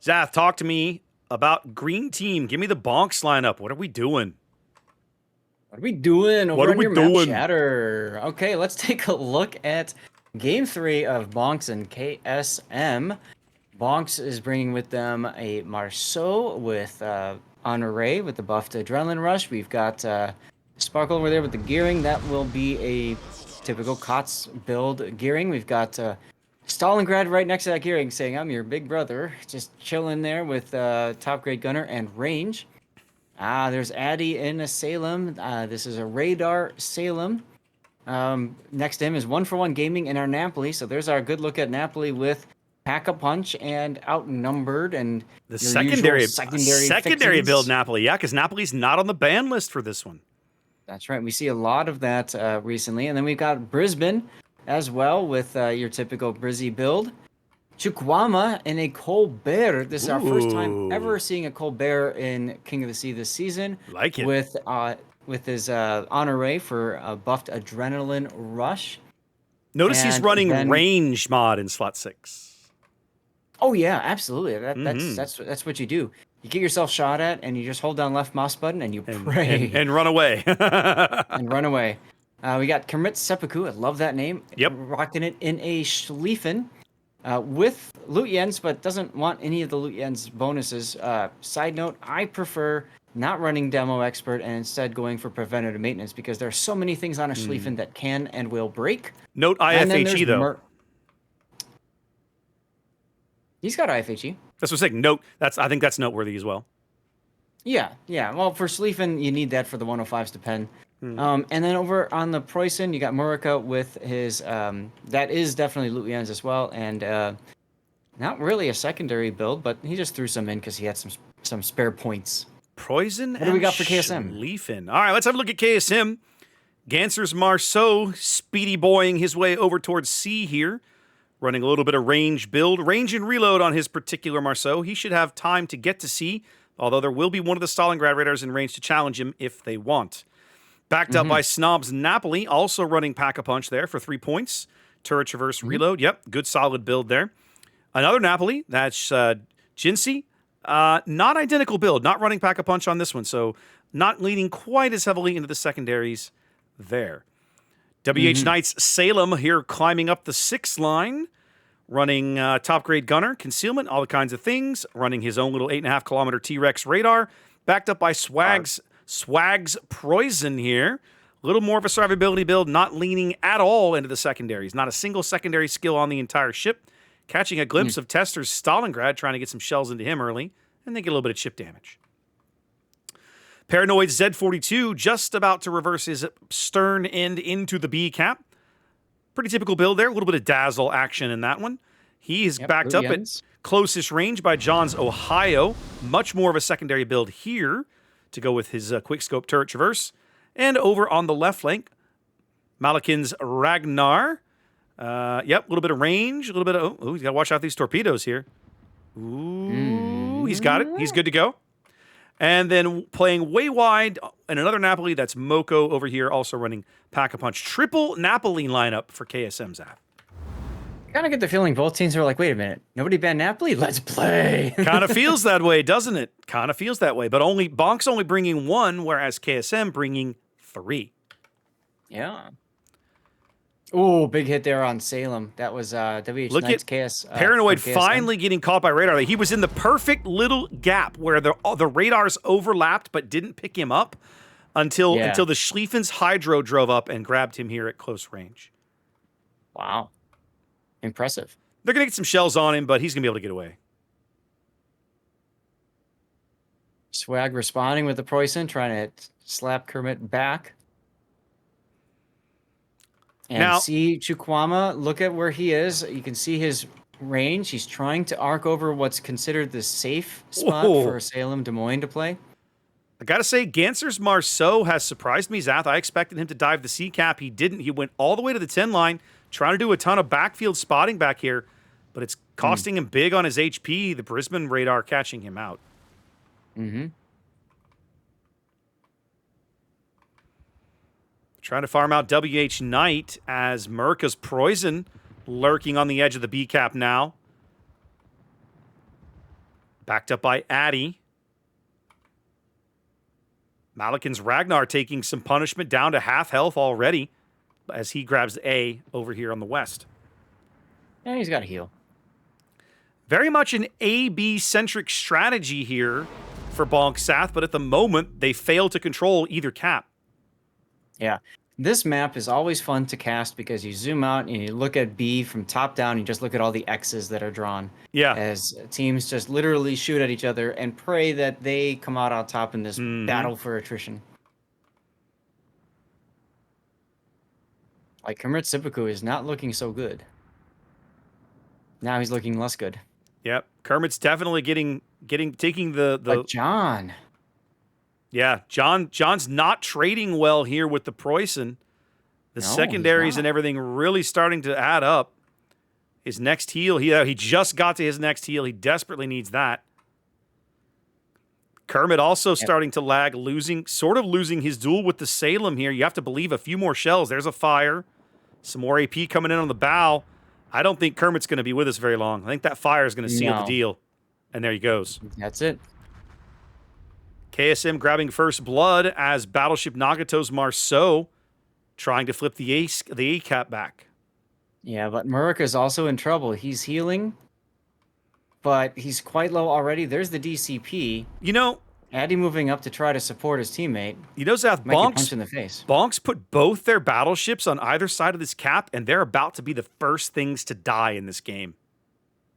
Zath, talk to me about green team. Give me the bonks lineup. What are we doing? What are we doing over What are on we your doing? map, Shatter? Okay, let's take a look at Game 3 of BONKZ and KSM. BONKZ is bringing with them a Marceau with Honore with the buffed Adrenaline Rush. We've got Sparkle over there with the gearing. That will be a typical COTS build gearing. We've got Stalingrad right next to that gearing saying, I'm your big brother. Just chilling there with top grade gunner and range. There's Addy in a Salem. This is a Radar Salem. Next to him is 1-for-1 Gaming in our Napoli. So there's our good look at Napoli with Pack-a-Punch and Outnumbered and The secondary build fixins. Napoli. Yeah, because Napoli's not on the ban list for this one. That's right. We see a lot of that recently. And then we've got Brisbane as well with your typical Brizzy build. Chukwama in a Colbert. This is our first time ever seeing a Colbert in King of the Sea this season. Like it. With his Honore for a buffed Adrenaline Rush. Notice he's And running then- range mod in slot 6. Oh yeah, absolutely. That's what you do. You get yourself shot at, and you just hold down left mouse button, and you pray And run away. and run away. We got Kermit Seppuku. I love that name. Yep. Rocking it in a Schlieffen with Lutyens, but doesn't want any of the Lutyens bonuses. Side note, I prefer not running Demo Expert and instead going for preventative maintenance because there are so many things on a Schlieffen that can and will break. Note And then IFHE, there's though. He's got IFHE. That's what I'm saying. Note. I think that's noteworthy as well. Yeah. Well, for Schlieffen, you need that for the 105s to pen. And then over on the Preussen, you got Murica with his, that is definitely Lutyens as well, and not really a secondary build, but he just threw some in because he had some spare points. Poison. What do we got for KSM? Schlieffen. All right, let's have a look at KSM. Ganser's Marceau speedy boying his way over towards C here, running a little bit of range build. Range and reload on his particular Marceau. He should have time to get to C, although there will be one of the Stalingrad radars in range to challenge him if they want. Backed up by Snob's Napoli, also running Pack-a-Punch there for 3 points. Turret Traverse reload. Yep, good solid build there. Another Napoli, that's Jinsey. Not identical build, not running Pack-a-Punch on this one, so not leaning quite as heavily into the secondaries there. WH Knights Salem here climbing up the 6th line, running top grade gunner, concealment, all the kinds of things, running his own little 8.5 kilometer T-Rex radar, backed up by Swag's Poison here. A little more of a survivability build, not leaning at all into the secondaries. Not a single secondary skill on the entire ship. Catching a glimpse of Tester's Stalingrad, trying to get some shells into him early, and they get a little bit of chip damage. Paranoid Z42 just about to reverse his stern end into the B cap. Pretty typical build there. A little bit of dazzle action in that one. He is backed up at closest range by John's Ohio. Much more of a secondary build here to go with his quickscope turret traverse. And over on the left flank, Malakin's Ragnar. Yep, a little bit of range, a little bit of... Oh, he's got to watch out these torpedoes here. Ooh, he's got it. He's good to go. And then playing way wide, and another Napoli, that's Moko over here, also running Pack-a-Punch. Triple Napoli lineup for KSM's app. Kind of get the feeling both teams are like, wait a minute, nobody banned Napoli? Let's play. Kind of feels that way, doesn't it? Kind of feels that way. But BONKZ only bringing 1, whereas KSM bringing 3. Yeah. Oh, big hit there on Salem. That was WH Look Knights at KS. Paranoid from KSM. finally getting caught by radar. He was in the perfect little gap where the radars overlapped but didn't pick him up until the Schlieffen's Hydro drove up and grabbed him here at close range. Wow. Impressive. They're going to get some shells on him, but he's going to be able to get away. Swag responding with the Preussen, trying to slap Kermit back. And now, see Chukwama, look at where he is. You can see his range. He's trying to arc over what's considered the safe spot for Salem Des Moines to play. I got to say, Ganser's Marceau has surprised me, Zath. I expected him to dive the C cap. He didn't. He went all the way to the 10 line, trying to do a ton of backfield spotting back here, but it's costing him big on his HP, the Brisbane radar catching him out. Trying to farm out WH Knight as Murica's Poison lurking on the edge of the B cap now. Backed up by Addy. Malikan's Ragnar taking some punishment, down to half health already as he grabs A over here on the west. Yeah, he's got to heal. Very much an AB-centric strategy here for BONKZ, but at the moment, they fail to control either cap. Yeah. This map is always fun to cast because you zoom out and you look at B from top down, and you just look at all the X's that are drawn. Yeah. As teams just literally shoot at each other and pray that they come out on top in this battle for attrition. Like, Kermit Seppuku is not looking so good. Now he's looking less good. Yep. Kermit's definitely taking the But John. Yeah, John's not trading well here with the Preußen. The No, secondaries he's and not. everything really starting to add up. His next heal, he just got to his next heal. He desperately needs that. Kermit also starting to lag, sort of losing his duel with the Salem here. You have to believe a few more shells. There's a fire. Some more AP coming in on the bow. I don't think Kermit's going to be with us very long. I think that fire is going to seal the deal. And there he goes. That's it. KSM grabbing first blood as Battleship Nagato's Marceau trying to flip the A cap back. Yeah, but Murica is also in trouble. He's healing, but he's quite low already. There's the DCP. You know, Addy moving up to try to support his teammate. You know, Zaf, Might get punched in the face. BONKZ put both their battleships on either side of this cap, and they're about to be the first things to die in this game.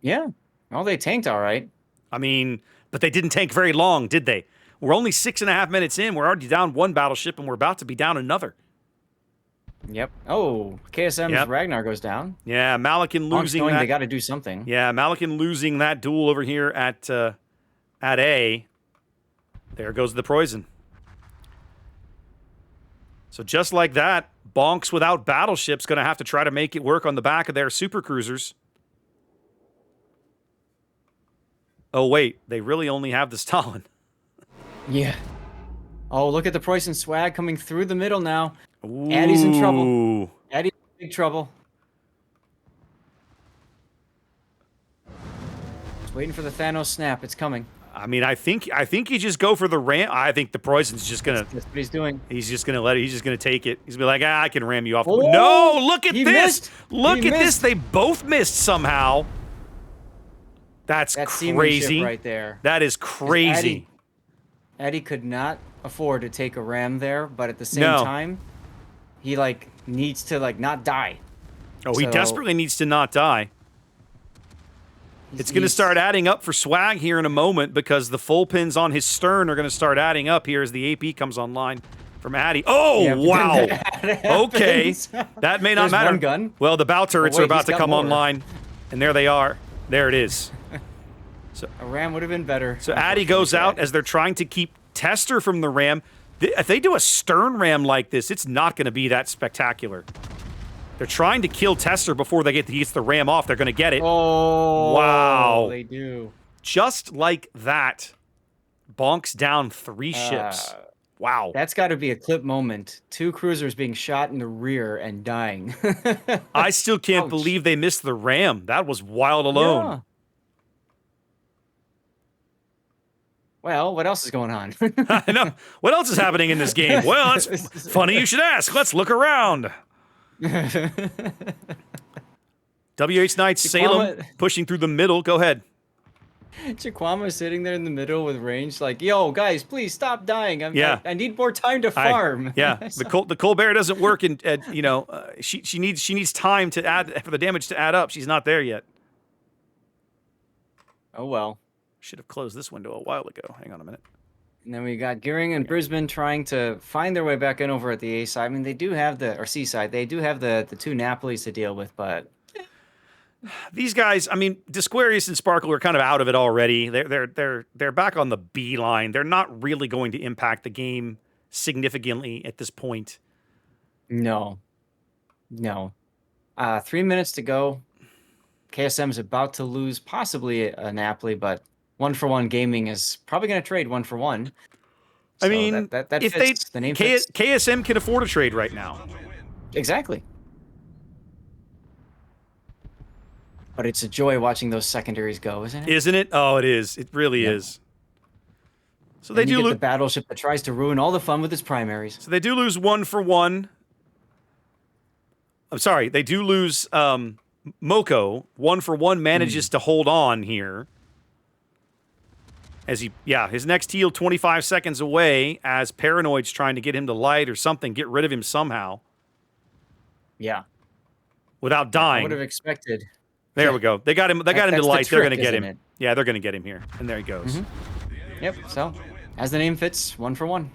Yeah. Well, they tanked all right. I mean, but they didn't tank very long, did they? We're only 6.5 minutes in. We're already down one battleship, and we're about to be down another. Yep. Oh, KSM's Ragnar goes down. Yeah, Malikan losing that. They got to do something. Yeah, Malikan losing that duel over here at A. There goes the Preußen. So just like that, BONKZ without battleships going to have to try to make it work on the back of their super cruisers. Oh, wait. They really only have the Stalin. Yeah. Oh, look at the Preußen swag coming through the middle now. Ooh. Addy's in trouble. Addy's in big trouble. Just waiting for the Thanos snap. It's coming. I mean, I think you just go for the ram. I think the Preußen's just gonna. That's what he's doing. He's just gonna let it. He's just gonna take it. He's gonna be like, I can ram you off. Oh, no, look at he this. missed. Look He at this. missed. They both missed somehow. That's crazy right there. That is crazy. Addy could not afford to take a ram there, but at the same No. time, he needs to not die. Oh, he So- desperately needs to not die. It's going to start adding up for swag here in a moment because the full pins on his stern are going to start adding up here as the AP comes online from Addy. Oh, Yeah, wow. Okay. happens. That may not There's matter. one gun. Well, the bow turrets wait, are about he's to got come more. online. And there they are. There it is. A ram would have been better. So Addy goes out as they're trying to keep Tester from the ram. If they do a stern ram like this, it's not going to be that spectacular. They're trying to kill Tester before they get the ram off. They're going to get it. Oh, Wow. They do. Just like that, BONKZ down 3 ships. Wow. That's got to be a clip moment. 2 cruisers being shot in the rear and dying. I still can't Ouch. believe they missed the ram. That was wild alone. Yeah. Well, what else is going on? I know. What else is happening in this game? Well, it's funny you should ask. Let's look around. WH Knights Salem pushing through the middle. Go ahead. Chikwama sitting there in the middle with range, like, yo, guys, please stop dying. I need more time to I- farm. yeah, the Colbert doesn't work, and she needs time to add for the damage to add up. She's not there yet. Oh, well. Should have closed this window a while ago. Hang on a minute. And then we got Gearing and Brisbane trying to find their way back in over at the A side. I mean, they do have or C side. They do have the 2 Napolis to deal with, but These guys, I mean, Disquarius and Sparkle are kind of out of it already. They're back on the B line. They're not really going to impact the game significantly at this point. no. 3 minutes to go. KSM's about to lose possibly a Napoli, but 1-for-1 Gaming is probably going to trade 1-for-1. I mean, that if fits. The name fits. KSM can afford a trade right now. Exactly. But it's a joy watching those secondaries go, isn't it? Isn't it? Oh, it is. It really is. So Then they you do get the lose. battleship that tries to ruin all the fun with its primaries. So they do lose 1-for-1. I'm sorry, they do lose Moko. 1-for-1 manages to hold on here. As his next heal 25 seconds away as Paranoid's trying to get him to light or something, get rid of him somehow. Yeah. Without I dying. would have expected. There we go. They got him. They got him to light. They're going to get him. It? Yeah, they're going to get him here. And there he goes. Yep. So, as the name fits, 1-for-1.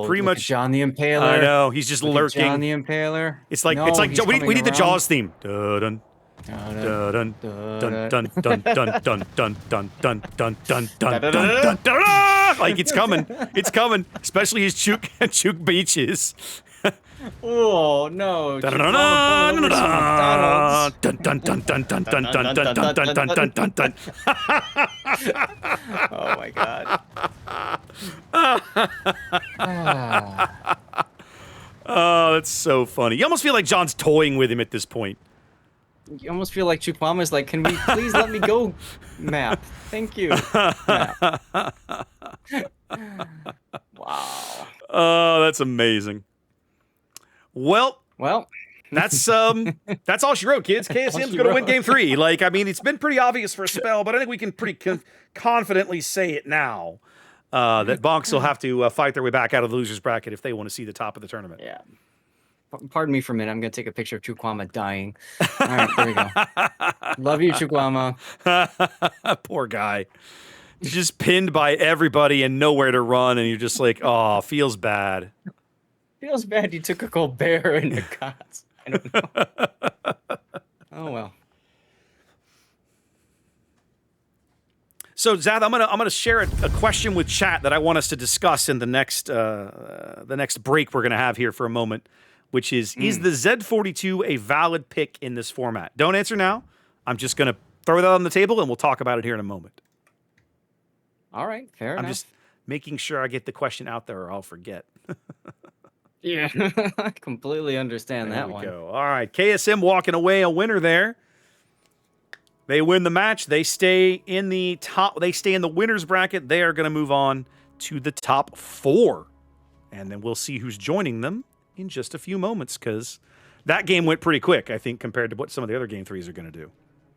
Pretty much. John the Impaler. I know. He's just lurking. John the Impaler. It's like we need the Jaws theme. Dun dun dun dun dun dun dun dun dun dun dun dun dun dun dun. Like it's coming. It's coming. Especially his Chook beaches. Oh no! Oh my god! Oh, that's so funny. You almost feel like John's toying with him at this point. You almost feel like Chukwama's like, "Can we please let me go, map? Thank you." Map. Wow. Oh, that's amazing. Well, that's all she wrote, kids. KSM's going to win game 3. Like, I mean, it's been pretty obvious for a spell, but I think we can pretty confidently say it now that BONKZ will have to fight their way back out of the losers bracket if they want to see the top of the tournament. Yeah. Pardon me for a minute. I'm going to take a picture of Chukwama dying. All right, there we go. Love you, Chukwama. Poor guy. He's just pinned by everybody and nowhere to run, and you're just like, oh, feels bad. Feels bad you took a cold bear in the cots. I don't know. Oh well. So Zath, I'm gonna share a question with chat that I want us to discuss in the next break we're gonna have here for a moment, which is the Z42 a valid pick in this format? Don't answer now. I'm just gonna throw that on the table and we'll talk about it here in a moment. All right, fair enough. I'm just making sure I get the question out there or I'll forget. Yeah, I completely understand that one. Go. All right, KSM walking away a winner there. They win the match. They stay in the top. They stay in the winners bracket. They are going to move on to the top 4, and then we'll see who's joining them in just a few moments because that game went pretty quick, I think, compared to what some of the other game 3s are going to do.